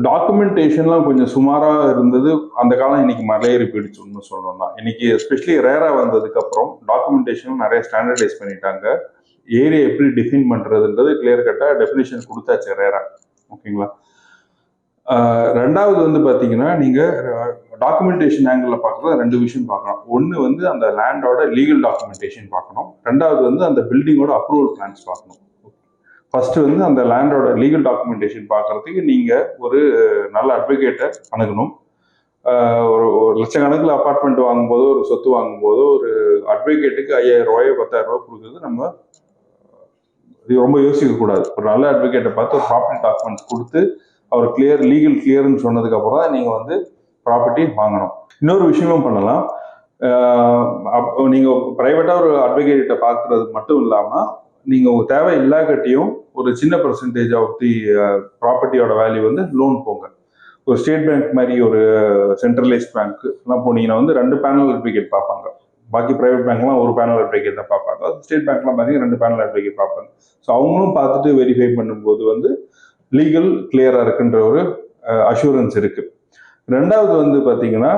டாக்குமெண்டேஷன்லாம் கொஞ்சம் சுமாரா இருந்தது. அந்த காலம் இன்னைக்கு மலையேறி போயிடுச்சுன்னு சொல்லணும்னா. இன்னைக்கு எஸ்பெஷலி ரேரா வந்ததுக்கு அப்புறம் டாக்குமெண்டேஷன் நிறைய ஸ்டாண்டர்டைஸ் பண்ணிட்டாங்க. ஏரியா எப்படி டிஃபைன் பண்றதுன்றது கிளியர் கட்டா டெஃபினிஷன் கொடுத்தாச்சு ரேரா. ஓகேங்களா? ரெண்டாவது வந்து பாத்தீங்கன்னா, நீங்க டாக்குமெண்டேஷன் ஆங்கிள் பார்க்கறது ரெண்டு விஷயம் பார்க்கணும். ஒன்னு வந்து அந்த லேண்டோட லீகல் டாக்குமெண்டேஷன் பார்க்கணும். ரெண்டாவது வந்து அந்த பில்டிங்கோட அப்ரூவல் பிளான்ஸ் பார்க்கணும். ஃபர்ஸ்ட் வந்து அந்த லேண்டோட லீகல் டாக்குமெண்டேஷன் பார்க்கறதுக்கு நீங்க ஒரு நல்ல அட்வொகேட்டை அணுகணும். ஒரு லட்சக்கணக்கில் அப்பார்ட்மெண்ட் வாங்கும்போதோ ஒரு சொத்து வாங்கும்போதோ ஒரு அட்வொகேட்டுக்கு 5,000 ரூபாயோ 10,000 ரூபாய் கொடுக்குறது நம்ம ரொம்ப யோசிக்க கூடாது. ஒரு நல்ல அட்வொகேட்டை பார்த்து ஒரு ப்ராப்பர்ட்டி டாக்குமெண்ட்ஸ் கொடுத்து அவர் லீகல் கிளியர்னு சொன்னதுக்கு அப்புறம் தான் நீங்க வந்து ப்ராப்பர்ட்டி வாங்கணும். இன்னொரு விஷயமும் பண்ணலாம். நீங்க பிரைவேட்டா ஒரு அட்வொகேட்டை பார்க்கறது மட்டும் இல்லாம நீங்க உங்க தேவை இல்லாகட்டியும் ஒரு சின்ன பெர்சன்டேஜ் ஆஃப் தி ப்ராப்பர்ட்டியோட வேல்யூ வந்து லோன் போங்க. ஒரு ஸ்டேட் பேங்க் மாதிரி ஒரு சென்ட்ரலைஸ்ட் பேங்க் எல்லாம் போனீங்கன்னா வந்து 2 பேனல் அட்வொகேட் பார்ப்பாங்க. பாக்கி பிரைவேட் பேங்க்லாம் ஒரு பேனல் அட்வொகேட் தான் பார்ப்பாங்க. ஸ்டேட் பேங்க்லாம் பார்த்தீங்கன்னா 2 பேனல் அட்வொகேட் பார்ப்பாங்க. ஸோ அவங்களும் பார்த்துட்டு வெரிஃபை பண்ணும்போது வந்து லீகல் கிளியரா இருக்குன்ற ஒரு அஷூரன்ஸ் இருக்கு. ரெண்டாவது வந்து பாத்தீங்கன்னா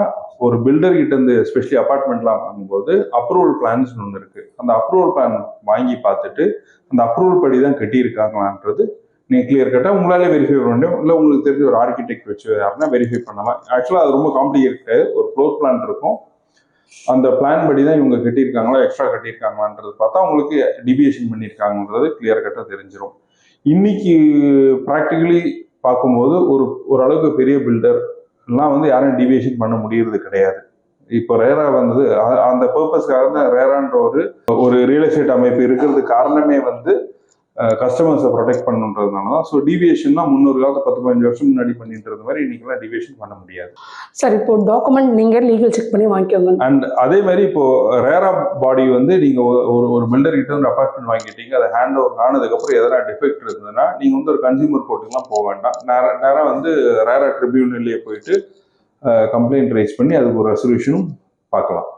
ஒரு பில்டர் கிட்ட இருந்து எஸ்பெஷலி அபார்ட்மெண்ட்லாம் வாங்கும்போது அப்ரூவல் பிளான்ஸ் ஒன்று இருக்கு. அந்த அப்ரூவல் பிளான் வாங்கி பார்த்துட்டு அந்த அப்ரூவல் படி தான் கட்டியிருக்காங்களான்றது நீங்க கிளியர் கட்டா உங்களாலே வெரிஃபை பண்ண முடியும். இல்லை உங்களுக்கு தெரிஞ்ச ஒரு ஆர்கிடெக்ட் வச்சு யாருன்னா வெரிஃபை பண்ணலாம். ஆக்சுவலாக அது ரொம்ப காம்ப்ளிகேட்டட். ஒரு ஃப்ளோர் பிளான் இருக்கும். அந்த பிளான் படி தான் இவங்க கட்டியிருக்காங்களா எக்ஸ்ட்ரா கட்டியிருக்காங்களான்றது பார்த்தா உங்களுக்கு டிவியேஷன் பண்ணியிருக்காங்கன்றது கிளியர் கட்டா தெரிஞ்சிடும். இன்னைக்கு ப்ராக்டிகலி பார்க்கும்போது ஒரு அளவுக்கு பெரிய பில்டர் எல்லாம் வந்து யாரும் டிவியேஷன் பண்ண முடியறது கிடையாது. இப்போ ரேரா வந்தது அந்த பர்பஸ்க்காக தான் ரேரான்ற ஒரு ரியல் எஸ்டேட் அமைப்பு இருக்கிறது காரணமே வந்து கஸ்டமர்ஸை ப்ரொடெக்ட் பண்ணுன்றதுனால தான். ஸோ டிவியேஷன்னா 300 காலத்து 10-15 வருஷம் முன்னாடி பண்ணிட்டு இருந்த மாதிரி இன்னைக்கெல்லாம் டிவியேஷன் பண்ண முடியாது. சார் இப்போ டாக்குமெண்ட் நீங்க லீகல் செக் பண்ணி வாங்கிக்கோங்க. அண்ட் அதே மாதிரி இப்போ ரேரா பாடி வந்து நீங்க ஒரு பில்டர் கிட்ட வந்து அபார்ட்மெண்ட் வாங்கிட்டீங்க, அதை ஹேண்ட் ஓவர் ஆனதுக்கு அப்புறம் எதனா டிஃபெக்ட் இருந்ததுன்னா நீங்க வந்து ஒரு கன்சியூமர் கோர்ட்டுக்குலாம் போக வேண்டாம். நேரா வந்து ரேரா ட்ரிபியூனல்லே போயிட்டு கம்ப்ளைண்ட் ரைஸ் பண்ணி அதுக்கு ஒரு ரெசல்யூஷனும் பார்க்கலாம்.